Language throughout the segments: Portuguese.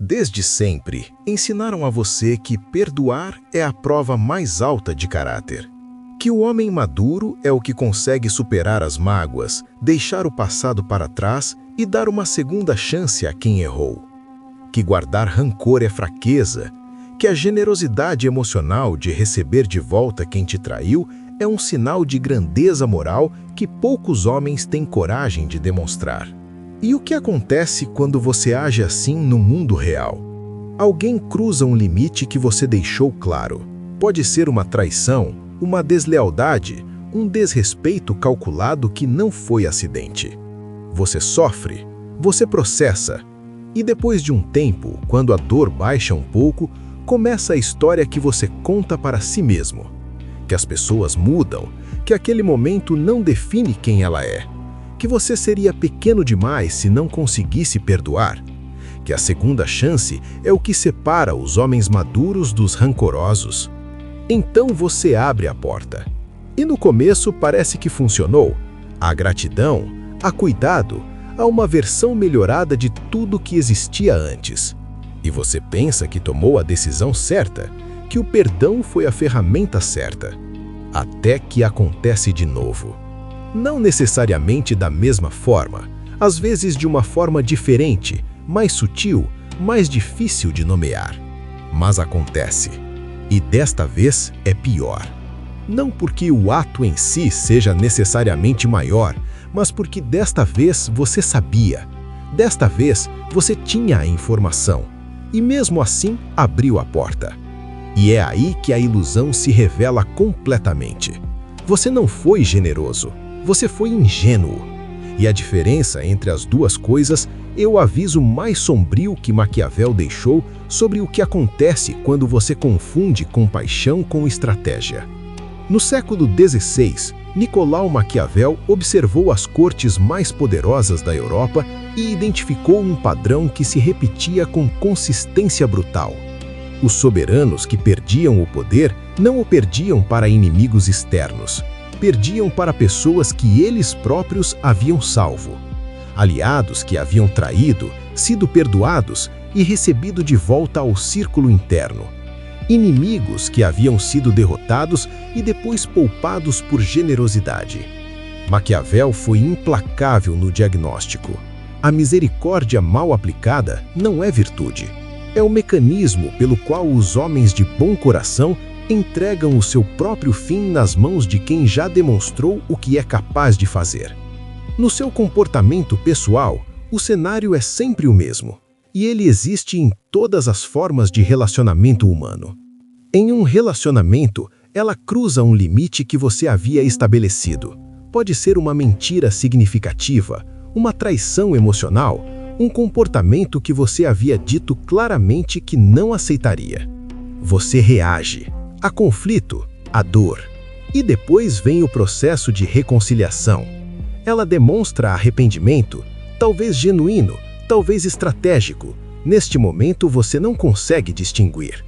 Desde sempre, ensinaram a você que perdoar é a prova mais alta de caráter. Que o homem maduro é o que consegue superar as mágoas, deixar o passado para trás e dar uma segunda chance a quem errou. Que guardar rancor é fraqueza, que a generosidade emocional de receber de volta quem te traiu é um sinal de grandeza moral que poucos homens têm coragem de demonstrar. E o que acontece quando você age assim no mundo real? Alguém cruza um limite que você deixou claro. Pode ser uma traição, uma deslealdade, um desrespeito calculado que não foi acidente. Você sofre, você processa, e depois de um tempo, quando a dor baixa um pouco, começa a história que você conta para si mesmo. Que as pessoas mudam, que aquele momento não define quem ela é. Que você seria pequeno demais se não conseguisse perdoar. Que a segunda chance é o que separa os homens maduros dos rancorosos. Então você abre a porta. E no começo parece que funcionou. Há gratidão, há cuidado, há uma versão melhorada de tudo que existia antes. E você pensa que tomou a decisão certa, que o perdão foi a ferramenta certa. Até que acontece de novo. Não necessariamente da mesma forma, às vezes de uma forma diferente, mais sutil, mais difícil de nomear. Mas acontece. E desta vez é pior. Não porque o ato em si seja necessariamente maior, mas porque desta vez você sabia. Desta vez você tinha a informação. E mesmo assim abriu a porta. E é aí que a ilusão se revela completamente. Você não foi generoso. Você foi ingênuo. E a diferença entre as duas coisas é o aviso mais sombrio que Maquiavel deixou sobre o que acontece quando você confunde compaixão com estratégia. No século XVI, Nicolau Maquiavel observou as cortes mais poderosas da Europa e identificou um padrão que se repetia com consistência brutal. Os soberanos que perdiam o poder não o perdiam para inimigos externos. Perdiam para pessoas que eles próprios haviam salvo. Aliados que haviam traído, sido perdoados e recebido de volta ao círculo interno. Inimigos que haviam sido derrotados e depois poupados por generosidade. Maquiavel foi implacável no diagnóstico. A misericórdia mal aplicada não é virtude. É o mecanismo pelo qual os homens de bom coração entregam o seu próprio fim nas mãos de quem já demonstrou o que é capaz de fazer. No seu comportamento pessoal, o cenário é sempre o mesmo, e ele existe em todas as formas de relacionamento humano. Em um relacionamento, ela cruza um limite que você havia estabelecido. Pode ser uma mentira significativa, uma traição emocional, um comportamento que você havia dito claramente que não aceitaria. Você reage. Há conflito, há dor. E depois vem o processo de reconciliação. Ela demonstra arrependimento, talvez genuíno, talvez estratégico. Neste momento você não consegue distinguir.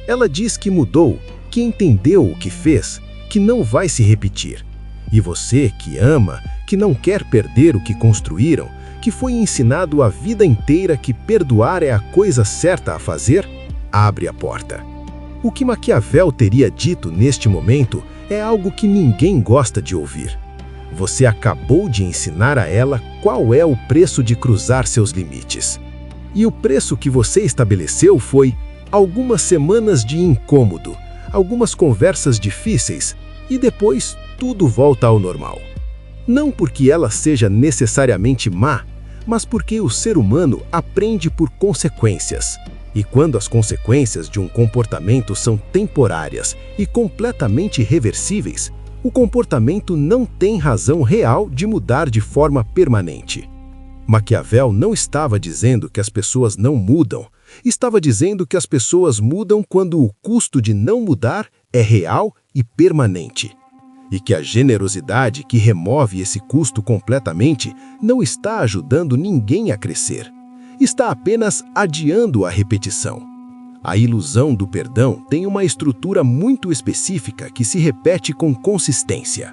Ela diz que mudou, que entendeu o que fez, que não vai se repetir. E você, que ama, que não quer perder o que construíram, que foi ensinado a vida inteira que perdoar é a coisa certa a fazer, abre a porta. O que Maquiavel teria dito neste momento é algo que ninguém gosta de ouvir. Você acabou de ensinar a ela qual é o preço de cruzar seus limites. E o preço que você estabeleceu foi algumas semanas de incômodo, algumas conversas difíceis e depois tudo volta ao normal. Não porque ela seja necessariamente má, mas porque o ser humano aprende por consequências. E quando as consequências de um comportamento são temporárias e completamente reversíveis, o comportamento não tem razão real de mudar de forma permanente. Maquiavel não estava dizendo que as pessoas não mudam, estava dizendo que as pessoas mudam quando o custo de não mudar é real e permanente. E que a generosidade que remove esse custo completamente não está ajudando ninguém a crescer. Está apenas adiando a repetição. A ilusão do perdão tem uma estrutura muito específica que se repete com consistência.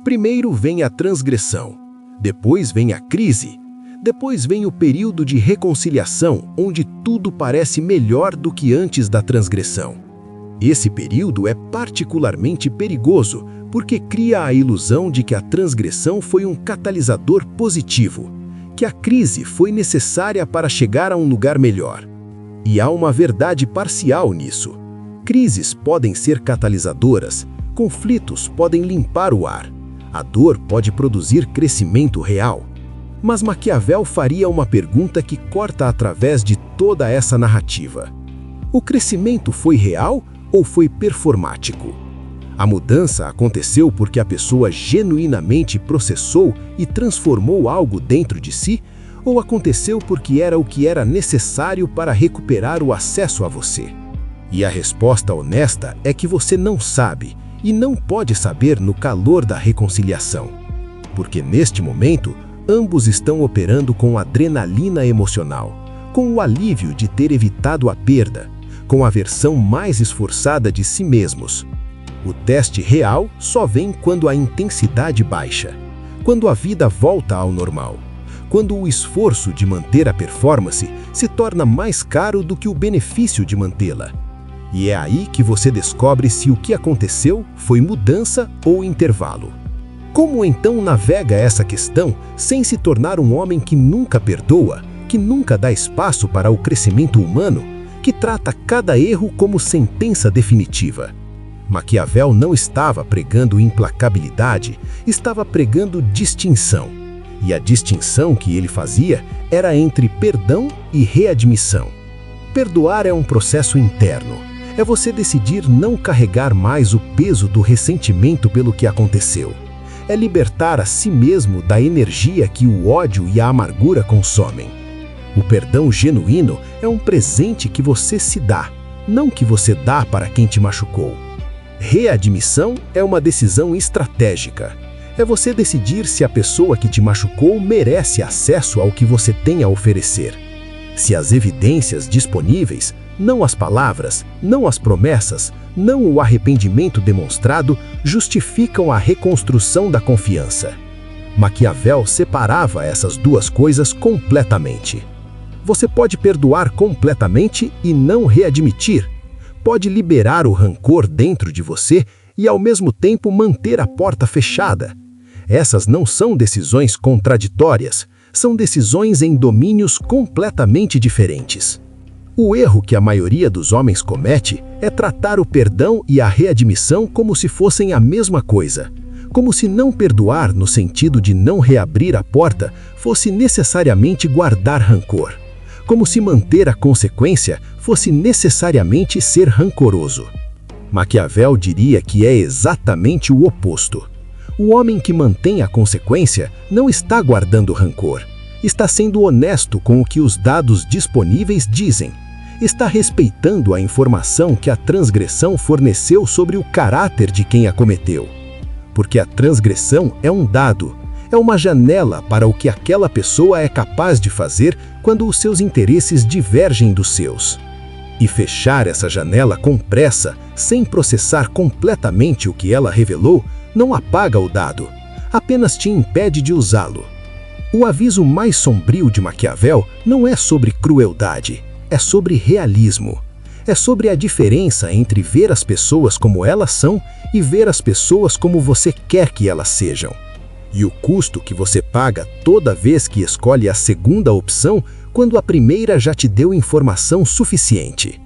Primeiro vem a transgressão, depois vem a crise, Depois vem o período de reconciliação, onde tudo parece melhor do que antes da transgressão. Esse período é particularmente perigoso, porque cria a ilusão de que a transgressão foi um catalisador positivo, que a crise foi necessária para chegar a um lugar melhor. E há uma verdade parcial nisso. Crises podem ser catalisadoras, conflitos podem limpar o ar, a dor pode produzir crescimento real. Mas Maquiavel faria uma pergunta que corta através de toda essa narrativa. O crescimento foi real ou foi performático? A mudança aconteceu porque a pessoa genuinamente processou e transformou algo dentro de si, ou aconteceu porque era o que era necessário para recuperar o acesso a você? E a resposta honesta é que você não sabe e não pode saber no calor da reconciliação. Porque neste momento, ambos estão operando com adrenalina emocional, com o alívio de ter evitado a perda, com a versão mais esforçada de si mesmos. O teste real só vem quando a intensidade baixa, quando a vida volta ao normal, quando o esforço de manter a performance se torna mais caro do que o benefício de mantê-la. E é aí que você descobre se o que aconteceu foi mudança ou intervalo. Como então navega essa questão sem se tornar um homem que nunca perdoa, que nunca dá espaço para o crescimento humano, que trata cada erro como sentença definitiva? Maquiavel não estava pregando implacabilidade, estava pregando distinção. E a distinção que ele fazia era entre perdão e readmissão. Perdoar é um processo interno. É você decidir não carregar mais o peso do ressentimento pelo que aconteceu. É libertar a si mesmo da energia que o ódio e a amargura consomem. O perdão genuíno é um presente que você se dá, não que você dá para quem te machucou. Readmissão é uma decisão estratégica. É você decidir se a pessoa que te machucou merece acesso ao que você tem a oferecer. Se as evidências disponíveis, não as palavras, não as promessas, não o arrependimento demonstrado, justificam a reconstrução da confiança. Maquiavel separava essas duas coisas completamente. Você pode perdoar completamente e não readmitir. Pode liberar o rancor dentro de você e, ao mesmo tempo, manter a porta fechada. Essas não são decisões contraditórias, são decisões em domínios completamente diferentes. O erro que a maioria dos homens comete é tratar o perdão e a readmissão como se fossem a mesma coisa, como se não perdoar no sentido de não reabrir a porta fosse necessariamente guardar rancor, como se manter a consequência fosse necessariamente ser rancoroso. Maquiavel diria que é exatamente o oposto. O homem que mantém a consequência não está guardando rancor, está sendo honesto com o que os dados disponíveis dizem, está respeitando a informação que a transgressão forneceu sobre o caráter de quem a cometeu. Porque a transgressão é um dado, é uma janela para o que aquela pessoa é capaz de fazer quando os seus interesses divergem dos seus. E fechar essa janela com pressa, sem processar completamente o que ela revelou, não apaga o dado, apenas te impede de usá-lo. O aviso mais sombrio de Maquiavel não é sobre crueldade, é sobre realismo. É sobre a diferença entre ver as pessoas como elas são e ver as pessoas como você quer que elas sejam. E o custo que você paga toda vez que escolhe a segunda opção, quando a primeira já te deu informação suficiente.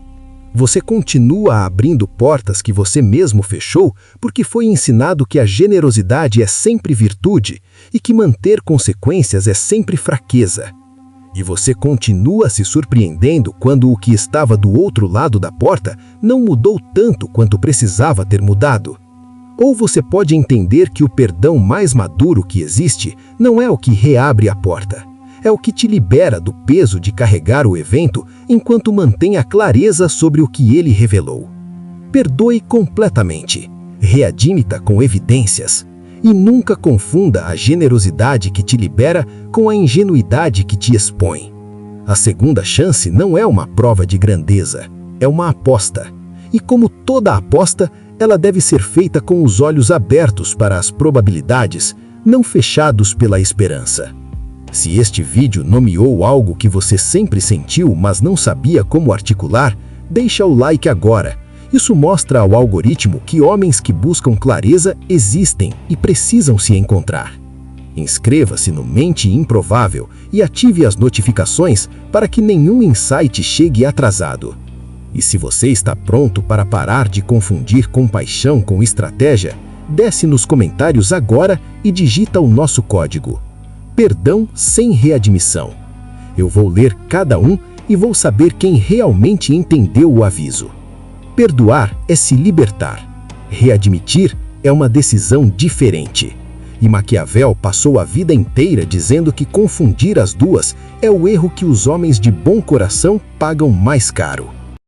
Você continua abrindo portas que você mesmo fechou porque foi ensinado que a generosidade é sempre virtude e que manter consequências é sempre fraqueza. E você continua se surpreendendo quando o que estava do outro lado da porta não mudou tanto quanto precisava ter mudado. Ou você pode entender que o perdão mais maduro que existe não é o que reabre a porta. É o que te libera do peso de carregar o evento enquanto mantém a clareza sobre o que ele revelou. Perdoe completamente, readmita com evidências e nunca confunda a generosidade que te libera com a ingenuidade que te expõe. A segunda chance não é uma prova de grandeza, é uma aposta. E como toda aposta, ela deve ser feita com os olhos abertos para as probabilidades, não fechados pela esperança. Se este vídeo nomeou algo que você sempre sentiu, mas não sabia como articular, deixa o like agora. Isso mostra ao algoritmo que homens que buscam clareza existem e precisam se encontrar. Inscreva-se no Mente Improvável e ative as notificações para que nenhum insight chegue atrasado. E se você está pronto para parar de confundir compaixão com estratégia, desce nos comentários agora e digita o nosso código: Perdão sem readmissão. Eu vou ler cada um e vou saber quem realmente entendeu o aviso. Perdoar é se libertar. Readmitir é uma decisão diferente. E Maquiavel passou a vida inteira dizendo que confundir as duas é o erro que os homens de bom coração pagam mais caro.